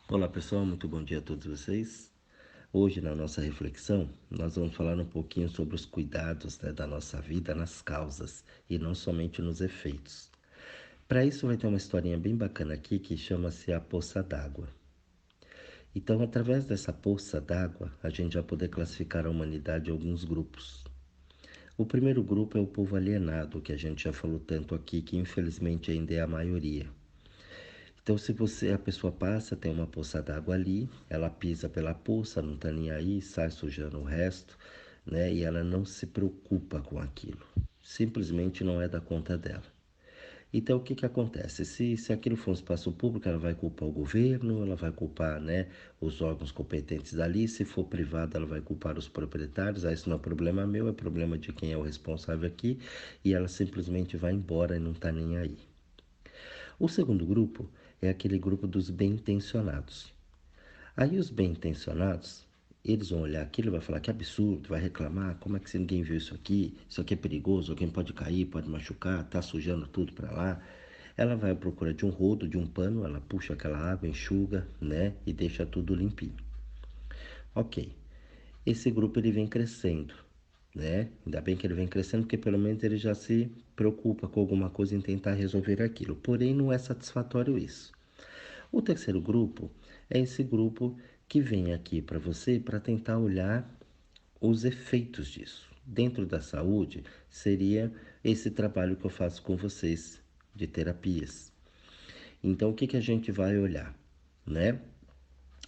Olá pessoal, muito bom dia a todos vocês. Hoje na nossa reflexão nós vamos falar um pouquinho sobre os cuidados, da nossa vida nas causas e não somente nos efeitos. Para isso vai ter uma historinha bem bacana aqui que chama-se a poça d'água. Então, através dessa poça d'água, a gente vai poder classificar a humanidade em alguns grupos. O primeiro grupo é o povo alienado, que a gente já falou tanto aqui, que infelizmente ainda é a maioria. Então, se a pessoa passa, tem uma poça d'água ali, ela pisa pela poça, não está nem aí, sai sujando o resto, né? E ela não se preocupa com aquilo. Simplesmente não é da conta dela. Então, o que acontece? Se aquilo for um espaço público, ela vai culpar o governo, ela vai culpar, né, os órgãos competentes dali. Se for privado, ela vai culpar os proprietários. Ah, isso não é problema meu, é problema de quem é o responsável aqui. E ela simplesmente vai embora e não está nem aí. O segundo grupo é aquele grupo dos bem-intencionados. Aí os bem-intencionados, eles vão olhar aquilo e vai falar que absurdo, vai reclamar, como é que se ninguém viu isso aqui é perigoso, alguém pode cair, pode machucar, tá sujando tudo para lá. Ela vai à procura de um rodo, de um pano, ela puxa aquela água, enxuga, né, e deixa tudo limpinho. Ok, esse grupo ele vem crescendo, né? Ainda bem que ele vem crescendo, porque pelo menos ele já se preocupa com alguma coisa em tentar resolver aquilo. Porém, não é satisfatório isso. O terceiro grupo é esse grupo que vem aqui para você para tentar olhar os efeitos disso. Dentro da saúde, seria esse trabalho que eu faço com vocês de terapias. Então, o que a gente vai olhar, né?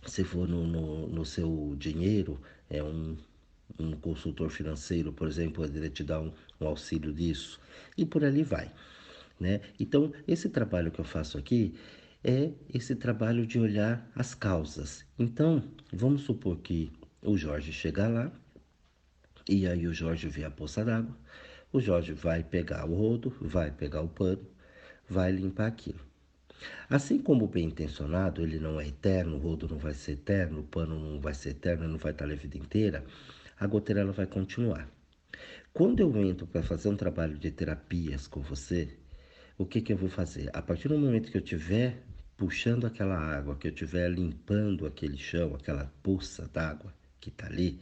Se for no seu dinheiro, é um consultor financeiro, por exemplo, poderia te dar um auxílio disso, e por ali vai, né? Então, esse trabalho que eu faço aqui é esse trabalho de olhar as causas. Então, vamos supor que o Jorge chega lá, e aí o Jorge vê a poça d'água, o Jorge vai pegar o rodo, vai pegar o pano, vai limpar aquilo. Assim como o bem intencionado, ele não é eterno, o rodo não vai ser eterno, o pano não vai ser eterno, não vai estar ali a vida inteira, a goteira ela vai continuar. Quando eu entro para fazer um trabalho de terapias com você, o que eu vou fazer? A partir do momento que eu estiver puxando aquela água, que eu estiver limpando aquele chão, aquela poça d'água que está ali,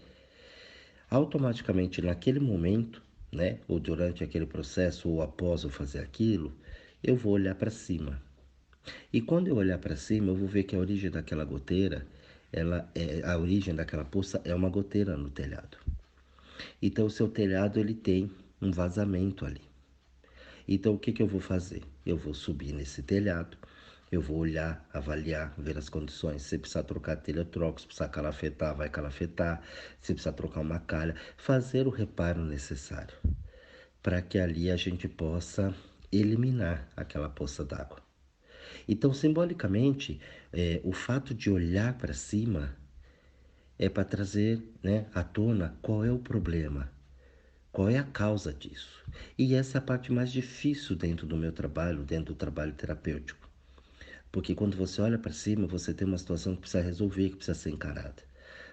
automaticamente naquele momento, né, ou durante aquele processo, ou após eu fazer aquilo, eu vou olhar para cima. E quando eu olhar para cima, eu vou ver que a origem daquela goteira, a origem daquela poça é uma goteira no telhado. Então o seu telhado ele tem um vazamento ali. Então o que eu vou fazer? Eu vou subir nesse telhado, eu vou olhar, avaliar, ver as condições. Se precisar trocar telha, eu troco. Se precisar calafetar, vai calafetar. Se precisar trocar uma calha, fazer o reparo necessário para que ali a gente possa eliminar aquela poça d'água. Então, simbolicamente, o fato de olhar para cima é para trazer, né, à tona qual é o problema, qual é a causa disso. E essa é a parte mais difícil dentro do meu trabalho, dentro do trabalho terapêutico. Porque quando você olha para cima, você tem uma situação que precisa resolver, que precisa ser encarada.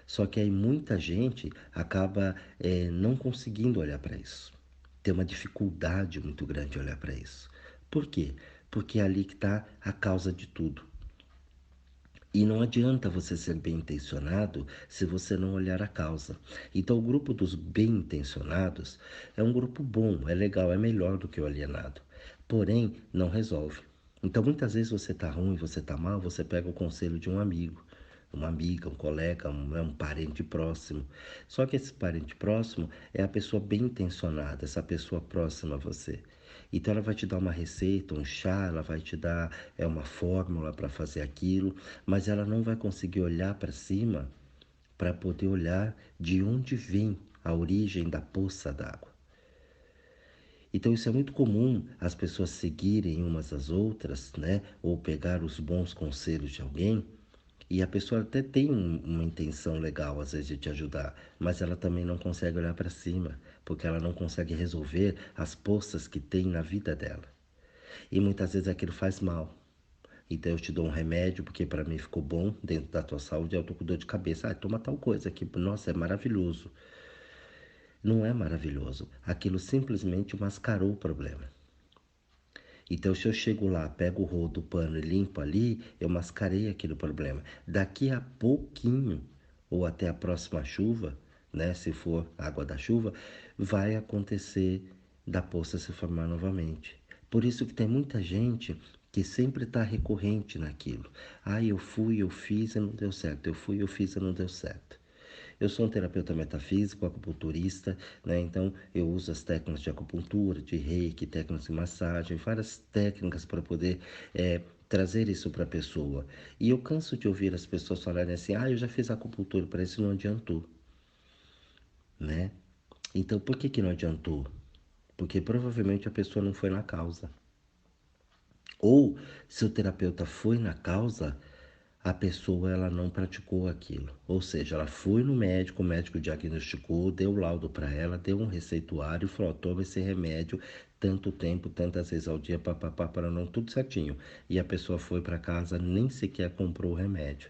Só que aí muita gente acaba não conseguindo olhar para isso. Tem uma dificuldade muito grande de olhar para isso. Por quê? Porque é ali que está a causa de tudo. E não adianta você ser bem intencionado se você não olhar a causa. Então, o grupo dos bem intencionados é um grupo bom, é legal, é melhor do que o alienado. Porém, não resolve. Então, muitas vezes você está ruim, você está mal, você pega o conselho de um amigo, uma amiga, um colega, um parente próximo. Só que esse parente próximo é a pessoa bem intencionada, essa pessoa próxima a você. Então ela vai te dar uma receita, um chá, ela vai te dar uma fórmula para fazer aquilo, mas ela não vai conseguir olhar para cima para poder olhar de onde vem a origem da poça d'água. Então isso é muito comum as pessoas seguirem umas às outras, né? Ou pegar os bons conselhos de alguém. E a pessoa até tem uma intenção legal, às vezes, de te ajudar, mas ela também não consegue olhar para cima, porque ela não consegue resolver as poças que tem na vida dela. E muitas vezes aquilo faz mal. Então eu te dou um remédio, porque para mim ficou bom dentro da tua saúde, eu tô com dor de cabeça. Ah, toma tal coisa que, nossa, é maravilhoso. Não é maravilhoso. Aquilo simplesmente mascarou o problema. Então, se eu chego lá, pego o rodo, o pano e limpo ali, eu mascarei aquele problema. Daqui a pouquinho, ou até a próxima chuva, né, se for água da chuva, vai acontecer da poça se formar novamente. Por isso que tem muita gente que sempre está recorrente naquilo. Ah, eu fui, eu fiz e não deu certo. Eu fui, eu fiz e não deu certo. Eu sou um terapeuta metafísico, acupunturista, né? Então eu uso as técnicas de acupuntura, de reiki, técnicas de massagem, várias técnicas para poder trazer isso para a pessoa. E eu canso de ouvir as pessoas falarem assim: ah, eu já fiz acupuntura para isso, não adiantou, né? Então por que não adiantou? Porque provavelmente a pessoa não foi na causa. Ou se o terapeuta foi na causa, a pessoa ela não praticou aquilo. Ou seja, ela foi no médico, o médico diagnosticou, deu o laudo para ela, deu um receituário e falou: toma esse remédio tanto tempo, tantas vezes ao dia, papapá, para não, tudo certinho. E a pessoa foi para casa, nem sequer comprou o remédio.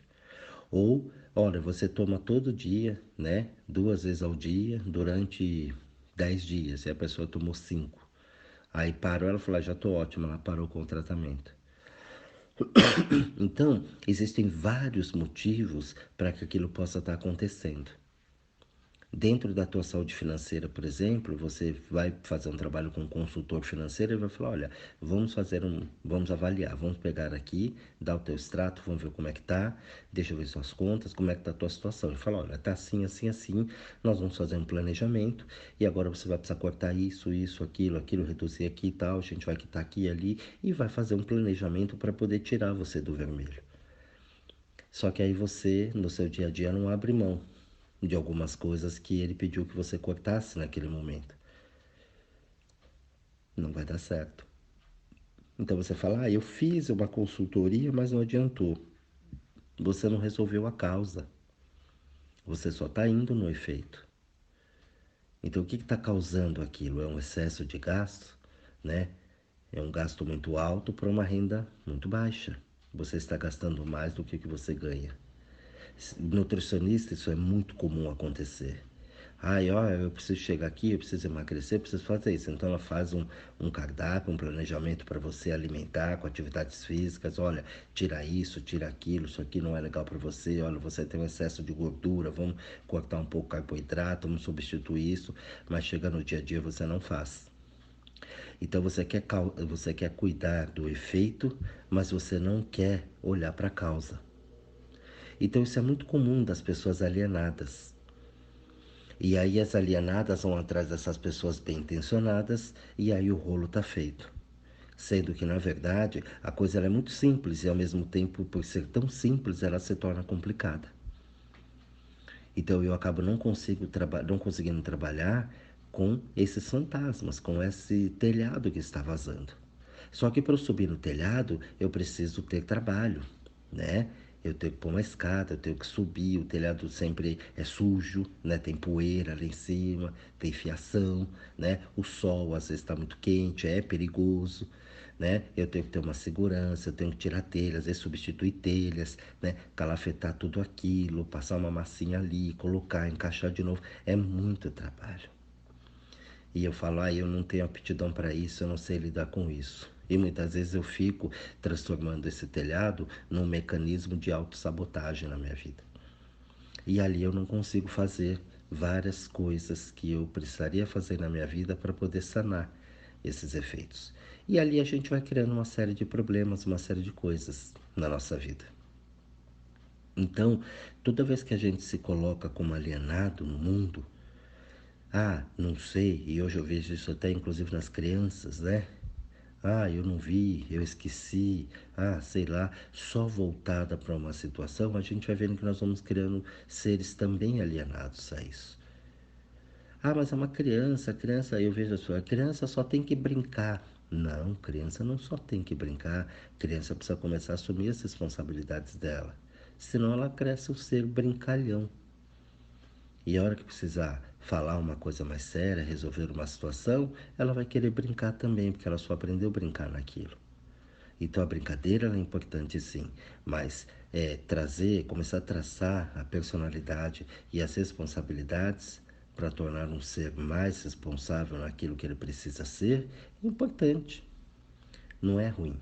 Ou, olha, você toma todo dia, né? 2 vezes ao dia, durante 10 dias. E a pessoa tomou 5. Aí parou, ela falou: já estou ótima, ela parou com o tratamento. Então, existem vários motivos para que aquilo possa estar acontecendo. Dentro da tua saúde financeira, por exemplo, você vai fazer um trabalho com um consultor financeiro e vai falar: olha, vamos avaliar, vamos pegar aqui, dar o teu extrato, vamos ver como é que tá, deixa eu ver suas contas, como é que tá a tua situação. E fala: olha, tá assim, assim, assim, nós vamos fazer um planejamento e agora você vai precisar cortar isso, aquilo, reduzir aqui e tal, a gente vai quitar aqui e ali e vai fazer um planejamento para poder tirar você do vermelho. Só que aí você, no seu dia a dia, não abre mão de algumas coisas que ele pediu que você cortasse naquele momento. Não vai dar certo. Então você fala: ah, eu fiz uma consultoria, mas não adiantou. Você não resolveu a causa. Você só está indo no efeito. Então o que está causando aquilo? É um excesso de gasto, né? É um gasto muito alto para uma renda muito baixa. Você está gastando mais do que você ganha. Nutricionista, isso é muito comum acontecer. Ai, ó, eu preciso chegar aqui, eu preciso emagrecer, eu preciso fazer isso. Então ela faz um cardápio, um planejamento para você alimentar com atividades físicas. Olha, tira isso, tira aquilo, isso aqui não é legal para você. Olha, você tem um excesso de gordura, vamos cortar um pouco o carboidrato, vamos substituir isso. Mas chega no dia a dia você não faz. Então você quer cuidar do efeito, mas você não quer olhar para a causa. Então isso é muito comum das pessoas alienadas. E aí as alienadas vão atrás dessas pessoas bem intencionadas e aí o rolo tá feito. Sendo que, na verdade, a coisa ela é muito simples e, ao mesmo tempo, por ser tão simples, ela se torna complicada. Então, eu acabo não conseguindo trabalhar com esses fantasmas, com esse telhado que está vazando. Só que para eu subir no telhado, eu preciso ter trabalho, né? Eu tenho que pôr uma escada, eu tenho que subir, o telhado sempre é sujo, né? Tem poeira lá em cima, tem fiação, né? O sol às vezes está muito quente, é perigoso, né? Eu tenho que ter uma segurança, eu tenho que tirar telhas, às vezes substituir telhas, né? Calafetar tudo aquilo, passar uma massinha ali, colocar, encaixar de novo. É muito trabalho. E eu falo: ah, eu não tenho aptidão para isso, eu não sei lidar com isso. E muitas vezes eu fico transformando esse telhado num mecanismo de autossabotagem na minha vida. E ali eu não consigo fazer várias coisas que eu precisaria fazer na minha vida para poder sanar esses efeitos. E ali a gente vai criando uma série de problemas, uma série de coisas na nossa vida. Então, toda vez que a gente se coloca como alienado no mundo, ah, não sei, e hoje eu vejo isso até inclusive nas crianças, né? Ah, eu não vi, eu esqueci, ah, sei lá, só voltada para uma situação, a gente vai vendo que nós vamos criando seres também alienados a isso. Ah, mas é uma criança, eu vejo a criança só tem que brincar. Não, criança não só tem que brincar, criança precisa começar a assumir as responsabilidades dela. Senão ela cresce um ser brincalhão. E a hora que precisar falar uma coisa mais séria, resolver uma situação, ela vai querer brincar também, porque ela só aprendeu a brincar naquilo. Então a brincadeira é importante sim, mas começar a traçar a personalidade e as responsabilidades para tornar um ser mais responsável naquilo que ele precisa ser, é importante. não é ruim.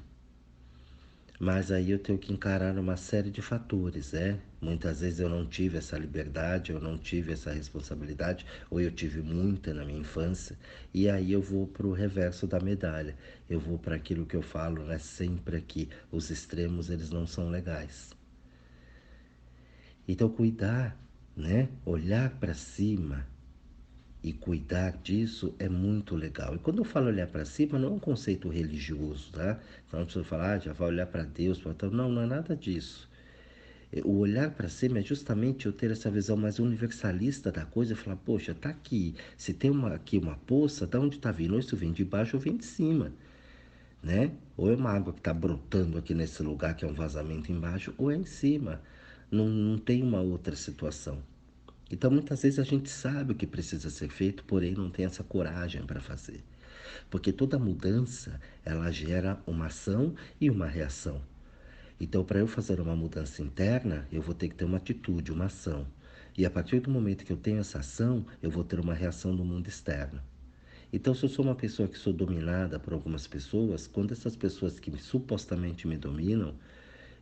Mas aí eu tenho que encarar uma série de fatores, né? Muitas vezes eu não tive essa liberdade, eu não tive essa responsabilidade, ou eu tive muita na minha infância, e aí eu vou para o reverso da medalha. Eu vou para aquilo que eu falo, né, sempre aqui, os extremos eles não são legais. Então cuidar, né? Olhar para cima e cuidar disso é muito legal. E quando eu falo olhar para cima, não é um conceito religioso, tá? Então a pessoa fala, já vai olhar para Deus, não, não é nada disso. O olhar para cima é justamente eu ter essa visão mais universalista da coisa e falar, poxa, tá aqui. Se tem aqui uma poça, da onde está vindo? Ou isso vem de baixo ou vem de cima, né? Ou é uma água que está brotando aqui nesse lugar que é um vazamento embaixo, ou é em cima. Não tem uma outra situação. Então, muitas vezes a gente sabe o que precisa ser feito, porém não tem essa coragem para fazer. Porque toda mudança, ela gera uma ação e uma reação. Então, para eu fazer uma mudança interna, eu vou ter que ter uma atitude, uma ação. E a partir do momento que eu tenho essa ação, eu vou ter uma reação no mundo externo. Então, se eu sou uma pessoa que sou dominada por algumas pessoas, quando essas pessoas que supostamente me dominam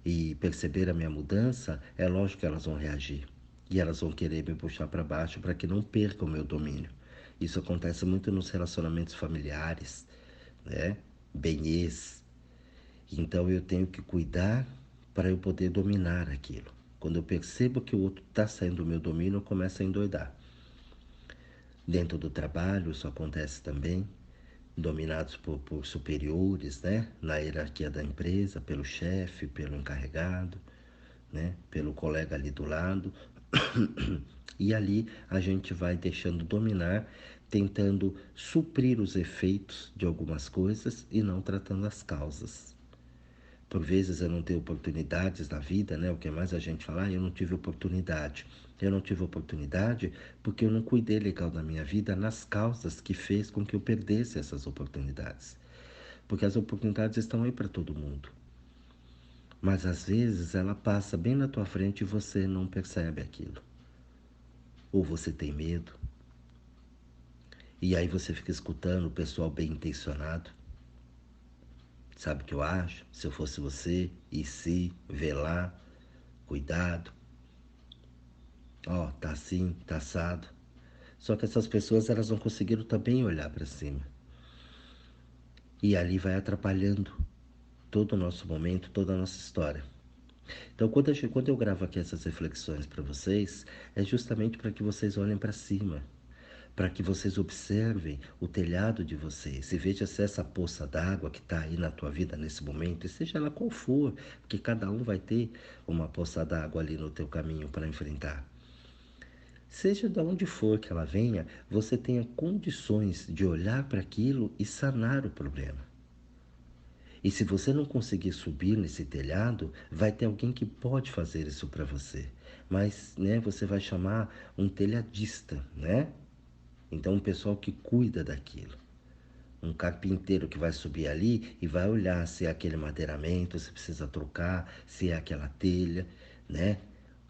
e perceber a minha mudança, é lógico que elas vão reagir. E elas vão querer me puxar para baixo para que não perca o meu domínio. Isso acontece muito nos relacionamentos familiares, né? Benhês. Então eu tenho que cuidar para eu poder dominar aquilo. Quando eu percebo que o outro está saindo do meu domínio, eu começo a endoidar. Dentro do trabalho, isso acontece também, dominados por superiores, né? Na hierarquia da empresa, pelo chefe, pelo encarregado, né? Pelo colega ali do lado. E ali a gente vai deixando dominar, tentando suprir os efeitos de algumas coisas e não tratando as causas. Por vezes eu não tenho oportunidades na vida, né? O que mais a gente fala, eu não tive oportunidade. Eu não tive oportunidade porque eu não cuidei legal da minha vida nas causas que fez com que eu perdesse essas oportunidades. Porque as oportunidades estão aí para todo mundo. Mas às vezes ela passa bem na tua frente e você não percebe aquilo. Ou você tem medo. E aí você fica escutando o pessoal bem intencionado. Sabe o que eu acho? Se eu fosse você, e se, vê lá, cuidado. Ó, tá assim, tá assado. Só que essas pessoas elas não conseguiram também olhar para cima. E ali vai atrapalhando todo o nosso momento, toda a nossa história. Então, quando eu gravo aqui essas reflexões para vocês, é justamente para que vocês olhem para cima, para que vocês observem o telhado de vocês e vejam se essa poça d'água que está aí na tua vida nesse momento, e seja ela qual for, porque cada um vai ter uma poça d'água ali no teu caminho para enfrentar. Seja de onde for que ela venha, você tenha condições de olhar para aquilo e sanar o problema. E se você não conseguir subir nesse telhado, vai ter alguém que pode fazer isso para você. Mas, né, você vai chamar um telhadista, né? Então, um pessoal que cuida daquilo. Um carpinteiro que vai subir ali e vai olhar se é aquele madeiramento, se precisa trocar, se é aquela telha, né?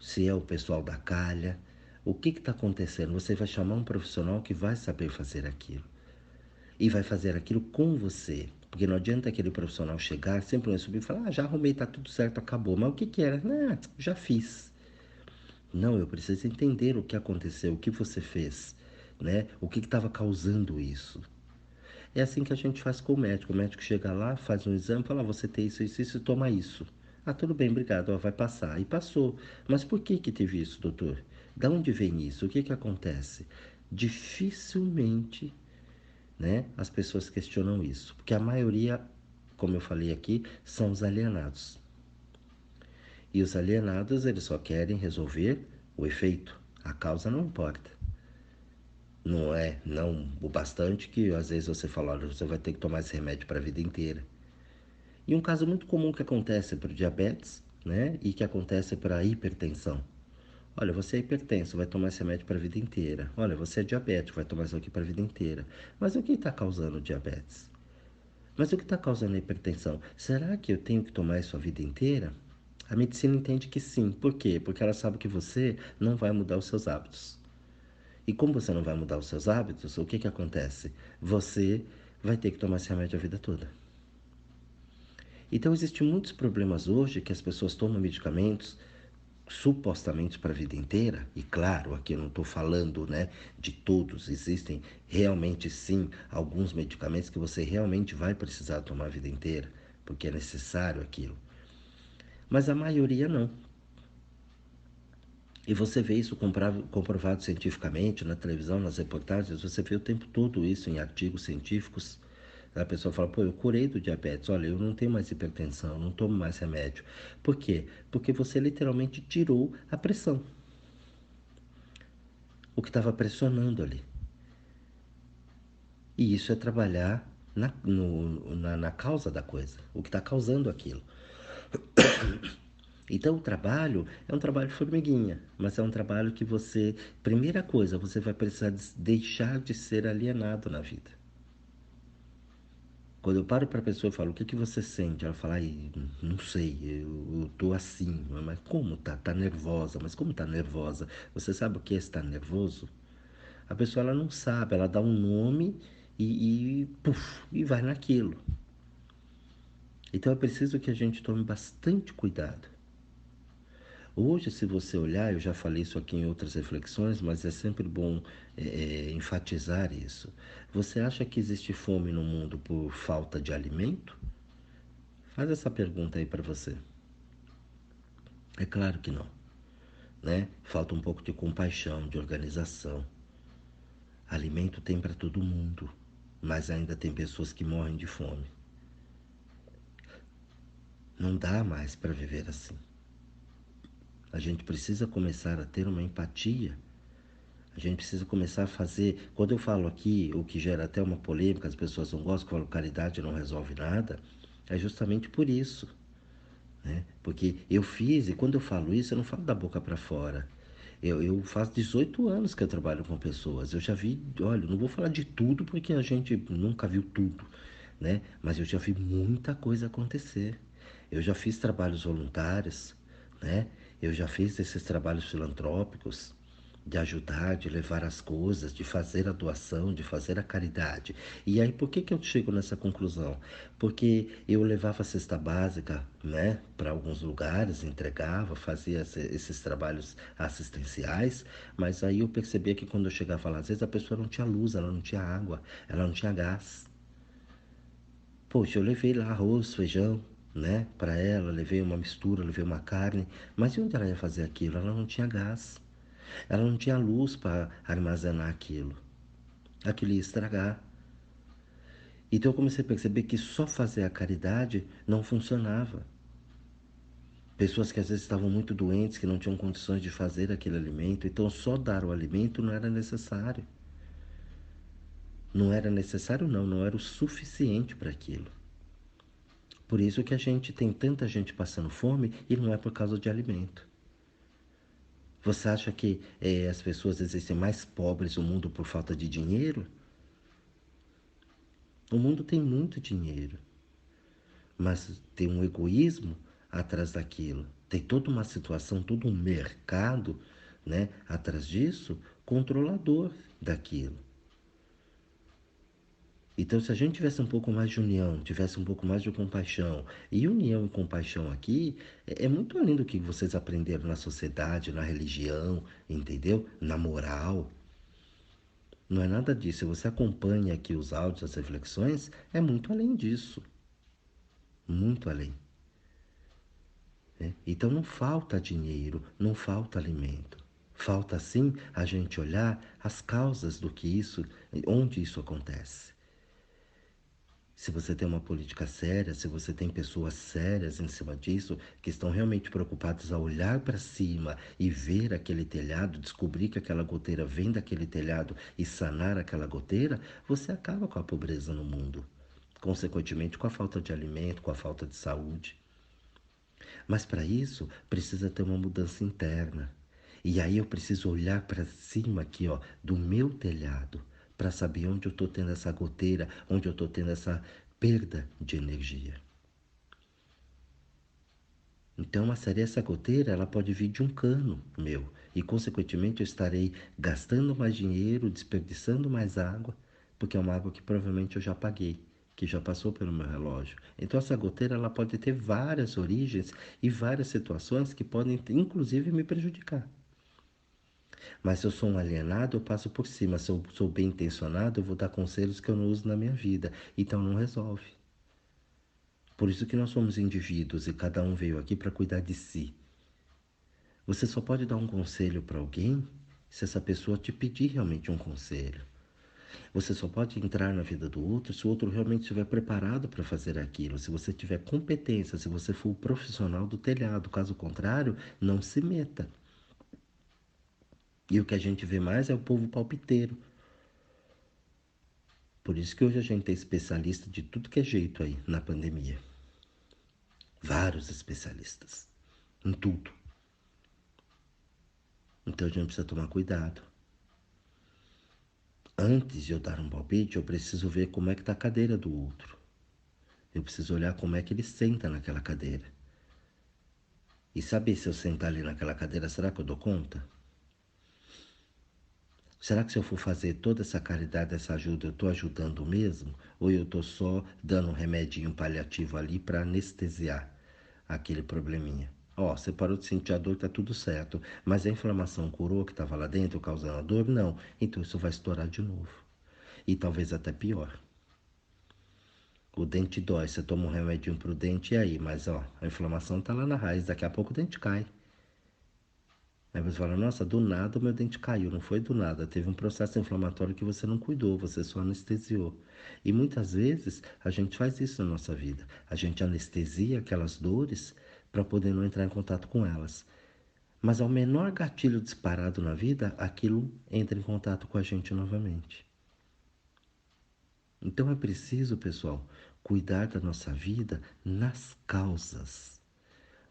Se é o pessoal da calha. O que está acontecendo? Você vai chamar um profissional que vai saber fazer aquilo. E vai fazer aquilo com você. Porque não adianta aquele profissional chegar, sempre subir e falar, já arrumei, tá tudo certo, acabou. Mas o que que era? Não, já fiz. Não, eu preciso entender o que aconteceu, o que você fez, né? O que estava causando isso. É assim que a gente faz com o médico. O médico chega lá, faz um exame, fala, você tem isso, toma isso. Ah, tudo bem, obrigado, ó, vai passar. E passou. Mas por que que teve isso, doutor? Da onde vem isso? O que que acontece? Dificilmente, né, as pessoas questionam isso. Porque a maioria, como eu falei aqui, são os alienados. E os alienados, eles só querem resolver o efeito. A causa não importa. Não o bastante que às vezes você fala, olha, você vai ter que tomar esse remédio para a vida inteira. E um caso muito comum que acontece para o diabetes, né? E que acontece para a hipertensão. Olha, você é hipertenso, vai tomar esse remédio para a vida inteira. Olha, você é diabético, vai tomar isso aqui para a vida inteira. Mas o que está causando o diabetes? Mas o que está causando a hipertensão? Será que eu tenho que tomar isso a vida inteira? A medicina entende que sim. Por quê? Porque ela sabe que você não vai mudar os seus hábitos. E como você não vai mudar os seus hábitos, o que que acontece? Você vai ter que tomar esse remédio a vida toda. Então, existem muitos problemas hoje que as pessoas tomam medicamentos supostamente para a vida inteira, e claro, aqui eu não estou falando, né, de todos, existem realmente sim alguns medicamentos que você realmente vai precisar tomar a vida inteira, porque é necessário aquilo, mas a maioria não. E você vê isso comprovado cientificamente na televisão, nas reportagens, você vê o tempo todo isso em artigos científicos. A pessoa fala, pô, eu curei do diabetes, olha, eu não tenho mais hipertensão, não tomo mais remédio. Por quê? Porque você literalmente tirou a pressão, o que estava pressionando ali. E isso é trabalhar na causa da coisa, o que está causando aquilo. Então o trabalho é um trabalho formiguinha, mas é um trabalho que você, primeira coisa, você vai precisar deixar de ser alienado na vida. Quando eu paro para a pessoa e falo, o que você sente? Ela fala, não sei, eu tô assim. Mas como tá? Tá nervosa. Mas como tá nervosa? Você sabe o que é estar nervoso? A pessoa ela não sabe, ela dá um nome e vai naquilo. Então é preciso que a gente tome bastante cuidado. Hoje, se você olhar, eu já falei isso aqui em outras reflexões, mas é sempre bom enfatizar isso. Você acha que existe fome no mundo por falta de alimento? Faz essa pergunta aí para você. É claro que não, né? Falta um pouco de compaixão, de organização. Alimento tem para todo mundo, mas ainda tem pessoas que morrem de fome. Não dá mais para viver assim. A gente precisa começar a ter uma empatia. A gente precisa começar a fazer. Quando eu falo aqui, o que gera até uma polêmica, as pessoas não gostam, que eu falo caridade não resolve nada, é justamente por isso, né? Porque eu fiz, e quando eu falo isso, eu não falo da boca para fora. Eu faço 18 anos que eu trabalho com pessoas. Eu já vi, olha, não vou falar de tudo porque a gente nunca viu tudo, né? Mas eu já vi muita coisa acontecer. Eu já fiz trabalhos voluntários, né? Eu já fiz esses trabalhos filantrópicos de ajudar, de levar as coisas, de fazer a doação, de fazer a caridade. E aí, por que que eu chego nessa conclusão? Porque eu levava a cesta básica, né, para alguns lugares, entregava, fazia esses trabalhos assistenciais, mas aí eu percebia que quando eu chegava lá, às vezes a pessoa não tinha luz, ela não tinha água, ela não tinha gás. Poxa, eu levei lá arroz, feijão, né, para ela, levei uma mistura, levei uma carne, mas e onde ela ia fazer aquilo? Ela não tinha gás. Ela não tinha luz para armazenar aquilo. Aquilo ia estragar. Então eu comecei a perceber que só fazer a caridade não funcionava. Pessoas que às vezes estavam muito doentes, que não tinham condições de fazer aquele alimento, então só dar o alimento não era necessário. Não era necessário não, não era o suficiente para aquilo. Por isso que a gente tem tanta gente passando fome e não é por causa de alimento. Você acha que as pessoas existem mais pobres no mundo por falta de dinheiro? O mundo tem muito dinheiro, mas tem um egoísmo atrás daquilo. Tem toda uma situação, todo um mercado, né, atrás disso, controlador daquilo. Então, se a gente tivesse um pouco mais de união, tivesse um pouco mais de compaixão, e união e compaixão aqui é muito além do que vocês aprenderam na sociedade, na religião, entendeu? Na moral. Não é nada disso. Se você acompanha aqui os áudios, as reflexões, é muito além disso. Muito além. Né? Então não falta dinheiro, não falta alimento. Falta sim a gente olhar as causas do que isso, onde isso acontece. Se você tem uma política séria, se você tem pessoas sérias em cima disso, que estão realmente preocupadas a olhar para cima e ver aquele telhado, descobrir que aquela goteira vem daquele telhado e sanar aquela goteira, você acaba com a pobreza no mundo. Consequentemente, com a falta de alimento, com a falta de saúde. Mas para isso, precisa ter uma mudança interna. E aí eu preciso olhar para cima aqui, ó, do meu telhado, para saber onde eu estou tendo essa goteira, onde eu estou tendo essa perda de energia. Então, essa goteira, ela pode vir de um cano meu. E, consequentemente, eu estarei gastando mais dinheiro, desperdiçando mais água, porque é uma água que provavelmente eu já paguei. que já passou pelo meu relógio. Então essa goteira ela pode ter várias origens e várias situações que podem inclusive me prejudicar. Mas se eu sou um alienado, eu passo por cima. Se eu sou bem intencionado, eu vou dar conselhos que eu não uso na minha vida. Então não resolve. Por isso que nós somos indivíduos e cada um veio aqui para cuidar de si. Você só pode dar um conselho para alguém se essa pessoa te pedir realmente um conselho. Você só pode entrar na vida do outro se o outro realmente estiver preparado para fazer aquilo, se você tiver competência, se você for o profissional do telhado. Caso contrário, não se meta. E o que a gente vê mais é o povo palpiteiro. Por isso que hoje a gente tem especialista de tudo que é jeito aí na pandemia. Vários especialistas em tudo. Então a gente precisa tomar cuidado. Antes de eu dar um palpite, eu preciso ver como é que está a cadeira do outro. Eu preciso olhar como é que ele senta naquela cadeira. E saber se eu sentar ali naquela cadeira, será que eu dou conta? Será que se eu for fazer toda essa caridade, essa ajuda, eu estou ajudando mesmo? Ou eu estou só dando um remedinho paliativo ali para anestesiar aquele probleminha? Ó, você parou de sentir a dor, tá tudo certo. Mas a inflamação curou que estava lá dentro, causando a dor? Não. Então isso vai estourar de novo. E talvez até pior. O dente dói, você toma um remedinho pro dente e aí? Mas ó, a inflamação tá lá na raiz, daqui a pouco o dente cai. Aí você fala, nossa, do nada o meu dente caiu. Não foi do nada, teve um processo inflamatório que você não cuidou, você só anestesiou. E muitas vezes a gente faz isso na nossa vida. A gente anestesia aquelas dores para poder não entrar em contato com elas. Mas ao menor gatilho disparado na vida, aquilo entra em contato com a gente novamente. Então é preciso, pessoal, cuidar da nossa vida nas causas.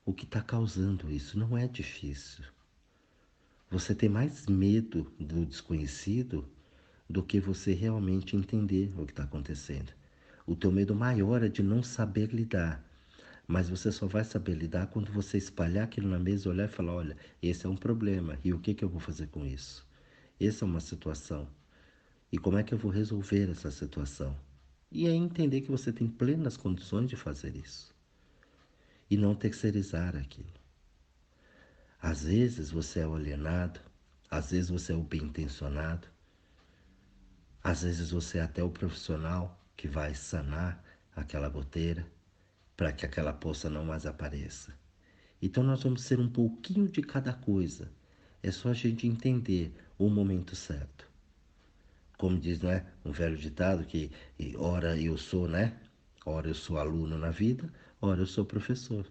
O que está causando isso não é difícil. Você tem mais medo do desconhecido do que você realmente entender o que está acontecendo. O teu medo maior é de não saber lidar. Mas você só vai saber lidar quando você espalhar aquilo na mesa, olhar e falar, olha, esse é um problema. E o que, que eu vou fazer com isso? Essa é uma situação. E como é que eu vou resolver essa situação? E aí entender que você tem plenas condições de fazer isso. E não terceirizar aquilo. Às vezes você é o alienado, às vezes você é o bem intencionado, às vezes você é até o profissional que vai sanar aquela goteira para que aquela poça não mais apareça. Então nós vamos ser um pouquinho de cada coisa. É só a gente entender o momento certo. Como diz, né, um velho ditado que ora eu sou, né? Ora eu sou aluno na vida, ora eu sou professor.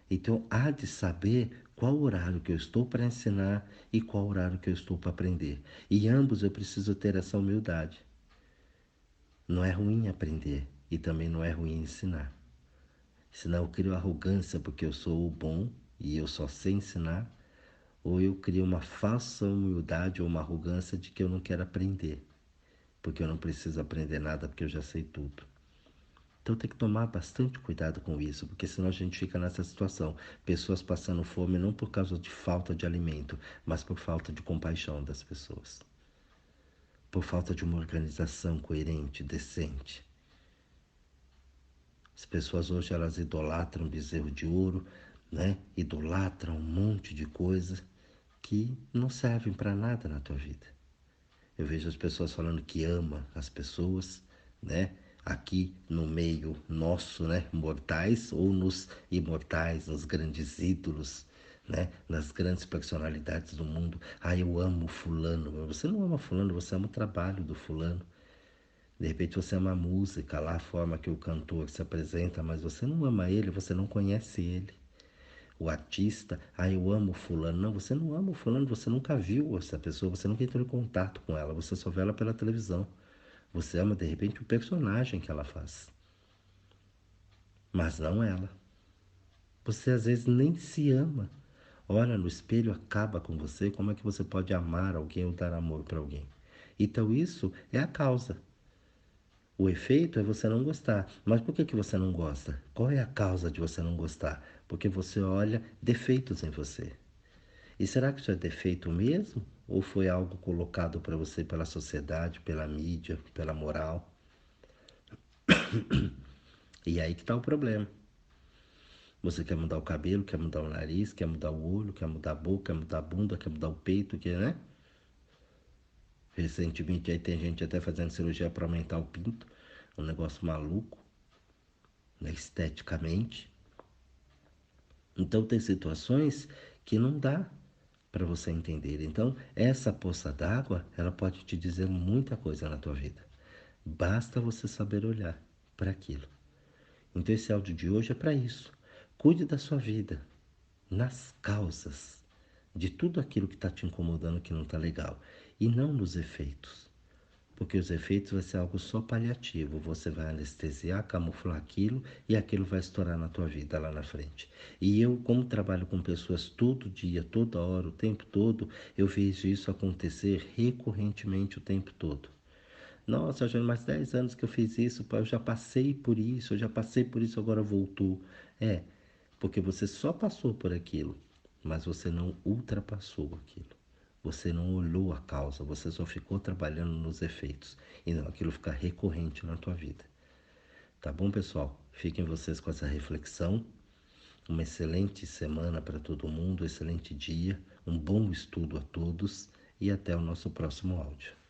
Então há de saber qual horário que eu estou para ensinar e qual horário que eu estou para aprender. E ambos eu preciso ter essa humildade. Não é ruim aprender e também não é ruim ensinar. Senão eu crio arrogância porque eu sou o bom e eu só sei ensinar, ou eu crio uma falsa humildade ou uma arrogância de que eu não quero aprender, porque eu não preciso aprender nada porque eu já sei tudo. Então tem que tomar bastante cuidado com isso, porque senão a gente fica nessa situação. Pessoas passando fome não por causa de falta de alimento, mas por falta de compaixão das pessoas. Por falta de uma organização coerente, decente. As pessoas hoje elas idolatram bezerro de ouro, né? Idolatram um monte de coisas que não servem para nada na tua vida. Eu vejo as pessoas falando que ama as pessoas, né? Aqui no meio nosso, né? Mortais ou nos imortais, nos grandes ídolos, né? Nas grandes personalidades do mundo. Ah, eu amo fulano. Você não ama fulano, você ama o trabalho do fulano. De repente você ama a música, lá a forma que o cantor se apresenta, mas você não ama ele, você não conhece ele. O artista, ah, eu amo o fulano. Não, você não ama o fulano, você nunca viu essa pessoa, você nunca entrou em contato com ela, você só vê ela pela televisão. Você ama, de repente, o personagem que ela faz, mas não ela. Você às vezes nem se ama. Olha no espelho, acaba com você. Como é que você pode amar alguém ou dar amor para alguém? Então isso é a causa. O efeito é você não gostar. Mas por que você não gosta? Qual é a causa de você não gostar? Porque você olha defeitos em você. E será que isso é defeito mesmo? Ou foi algo colocado para você pela sociedade, pela mídia, pela moral? E aí que está o problema. Você quer mudar o cabelo, quer mudar o nariz, quer mudar o olho, quer mudar a boca, quer mudar a bunda, quer mudar o peito, quer, né? Recentemente aí tem gente até fazendo cirurgia para aumentar o pinto. Um negócio maluco, né? Esteticamente. Então tem situações que não dá para você entender. Então, essa poça d'água, ela pode te dizer muita coisa na tua vida. Basta você saber olhar para aquilo. Então, esse áudio de hoje é para isso. Cuide da sua vida, nas causas de tudo aquilo que está te incomodando que não está legal, e não nos efeitos. Porque os efeitos vai ser algo só paliativo. Você vai anestesiar, camuflar aquilo e aquilo vai estourar na tua vida lá na frente. E eu, como trabalho com pessoas todo dia, toda hora, o tempo todo, eu vejo isso acontecer recorrentemente o tempo todo. Nossa, já mais 10 anos que eu fiz isso, pai, eu já passei por isso, eu já passei por isso, agora voltou. É, porque você só passou por aquilo, mas você não ultrapassou aquilo. Você não olhou a causa, você só ficou trabalhando nos efeitos. E não aquilo ficar recorrente na tua vida. Tá bom, pessoal? Fiquem vocês com essa reflexão. Uma excelente semana para todo mundo, um excelente dia, um bom estudo a todos e até o nosso próximo áudio.